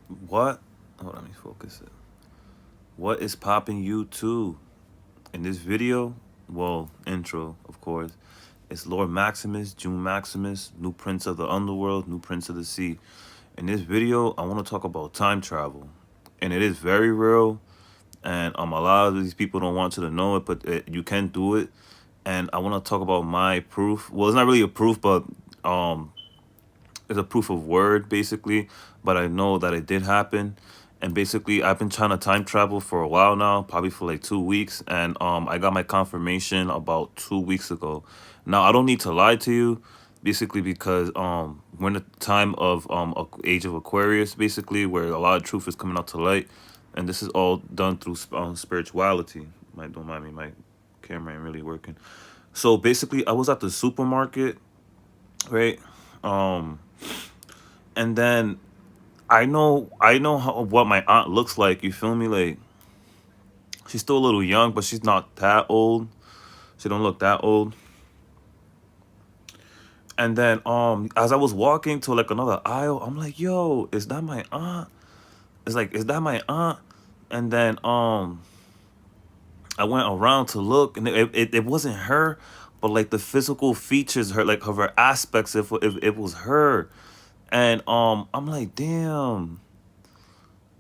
What? Hold on, let me focus it. What is popping YouTube? In this video, well, intro, of course, it's Lord Maximus, June Maximus, new prince of the underworld, new prince of the sea. In this video, I want to talk about time travel. And it is very real. And a lot of these people don't want you to know it, but you can do it. And I want to talk about my proof. Well, it's not really a proof, but um, it's a proof of word basically, but I know that it did happen. And basically I've been trying to time travel for a while now, probably for like 2 weeks, and I got my confirmation about 2 weeks ago. Now I don't need to lie to you, basically because we're in the time of age of Aquarius, basically, where a lot of truth is coming out to light, and this is all done through spirituality. Don't mind me, my camera ain't really working. So basically I was at the supermarket, right? um and then I know what my aunt looks like. You feel me? Like, she's still a little young, but she's not that old. She don't look that old. And then as I was walking to like another aisle, I'm like, yo, is that my aunt? It's like, is that my aunt? And then I went around to look, and it wasn't her, but like the physical features, her, like of her aspects, if it was her. And I'm like, damn,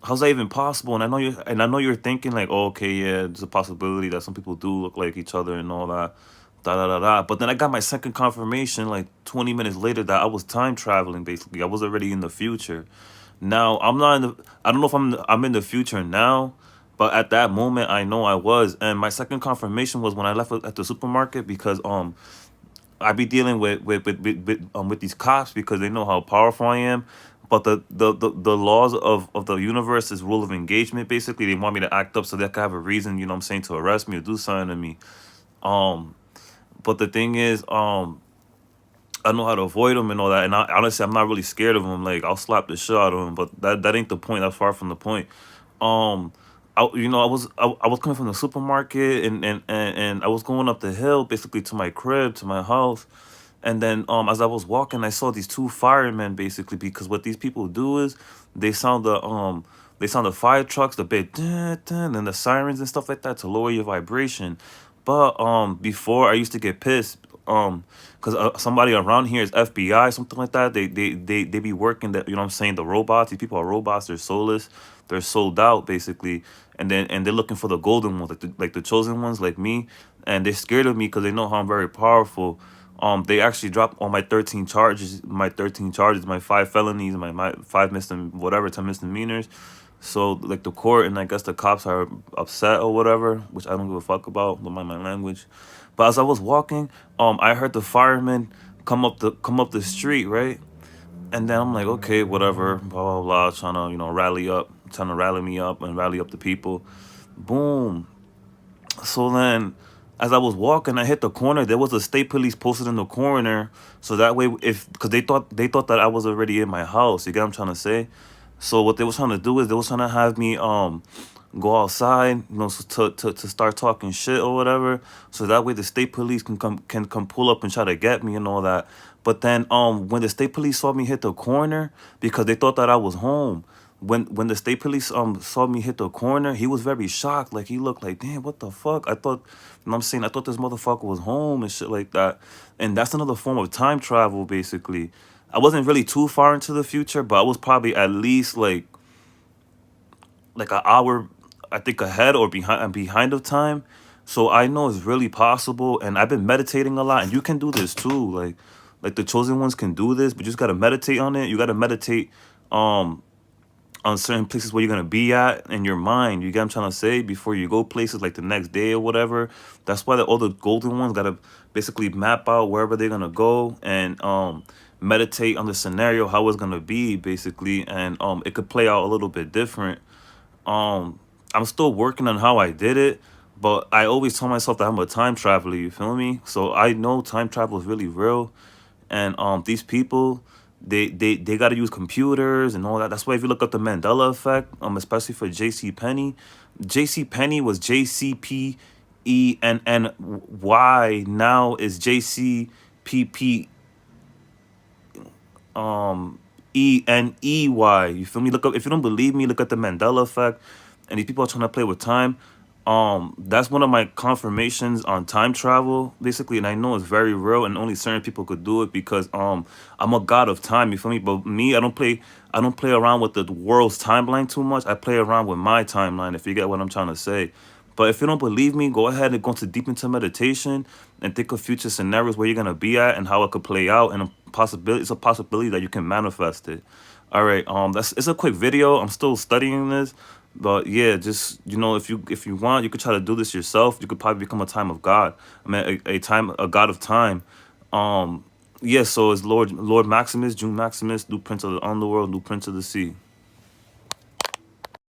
how's that even possible? And I know you're thinking like, oh, okay, yeah, there's a possibility that some people do look like each other and all that, da da da da. But then I got my second confirmation like 20 minutes later that I was time traveling. Basically, I was already in the future. Now I'm not in the. I don't know if I'm in the future now, but at that moment I know I was. And my second confirmation was when I left at the supermarket, because I be dealing with these cops because they know how powerful I am. But the laws of the universe is rule of engagement. Basically, they want me to act up so they can have a reason, you know what I'm saying, to arrest me or do something to me. Um, but the thing is, I know how to avoid them and all that. And honestly, I'm not really scared of them. Like, I'll slap the shit out of them. But that ain't the point. That's far from the point. Um, I was coming from the supermarket, and I was going up the hill basically to my crib, to my house. And then as I was walking, I saw these two firemen, basically, because what these people do is they sound the fire trucks, the big dun, dun, and the sirens and stuff like that to lower your vibration. But before, I used to get pissed, because somebody around here is FBI, something like that. They be working, that, you know what I'm saying, the robots. These people are robots. They're soulless. They're sold out, basically. And they're looking for the golden ones, like the chosen ones, like me. And they're scared of me because they know how I'm very powerful. They actually dropped all my 13 charges, my 5 felonies, my 10 misdemeanors. So like the court and I guess the cops are upset or whatever, which I don't give a fuck about. Don't mind my language. But as I was walking, I heard the firemen come up the street, right? And then I'm like, okay, whatever, blah blah blah, trying to, trying to rally me up and rally up the people. Boom. So then, as I was walking, I hit the corner. There was a state police posted in the corner, so that way, if because they thought that I was already in my house. You get what I'm trying to say? So what they was trying to do is they was trying to have me go outside, to start talking shit or whatever. So that way the state police can come pull up and try to get me and all that. But then when the state police saw me hit the corner, because they thought that I was home. When the state police saw me hit the corner, he was very shocked. Like, he looked like, damn, what the fuck? I thought, you know what I'm saying, I thought this motherfucker was home and shit like that. And that's another form of time travel, basically. I wasn't really too far into the future, but I was probably at least like an hour, I think, ahead or behind of time. So I know it's really possible, and I've been meditating a lot, and you can do this too. Like the chosen ones can do this, but you just gotta meditate on it. You gotta meditate um on certain places where you're gonna be at in your mind. You get what I'm trying to say? Before you go places like the next day or whatever. That's why all the golden ones gotta basically map out wherever they're gonna go, and meditate on the scenario, how it's gonna be, basically. And it could play out a little bit different. um I'm still working on how I did it, but I always tell myself that I'm a time traveler, you feel me? So I know time travel is really real. And these people, they got to use computers and all that. That's why if you look up the Mandela effect, especially for JC Penny, JC Penny was JCPENNY, now is JCPP, Maney. You feel me? Look up if you don't believe me, look at the Mandela effect. And these people are trying to play with time. That's one of my confirmations on time travel, basically, and I know it's very real and only certain people could do it because I'm a god of time, you feel me? But me, I don't play around with the world's timeline too much. I play around with my timeline, if you get what I'm trying to say. But if you don't believe me, go ahead and go to deep into meditation and think of future scenarios where you're gonna be at and how it could play out, and it's a possibility that you can manifest it. All right, that's it's a quick video. I'm still studying this, but yeah, just if you want, you could try to do this yourself. You could probably become a time of God. I mean, a god of time. Um, yeah. So it's Lord Maximus, June Maximus, new prince of the underworld, new prince of the sea.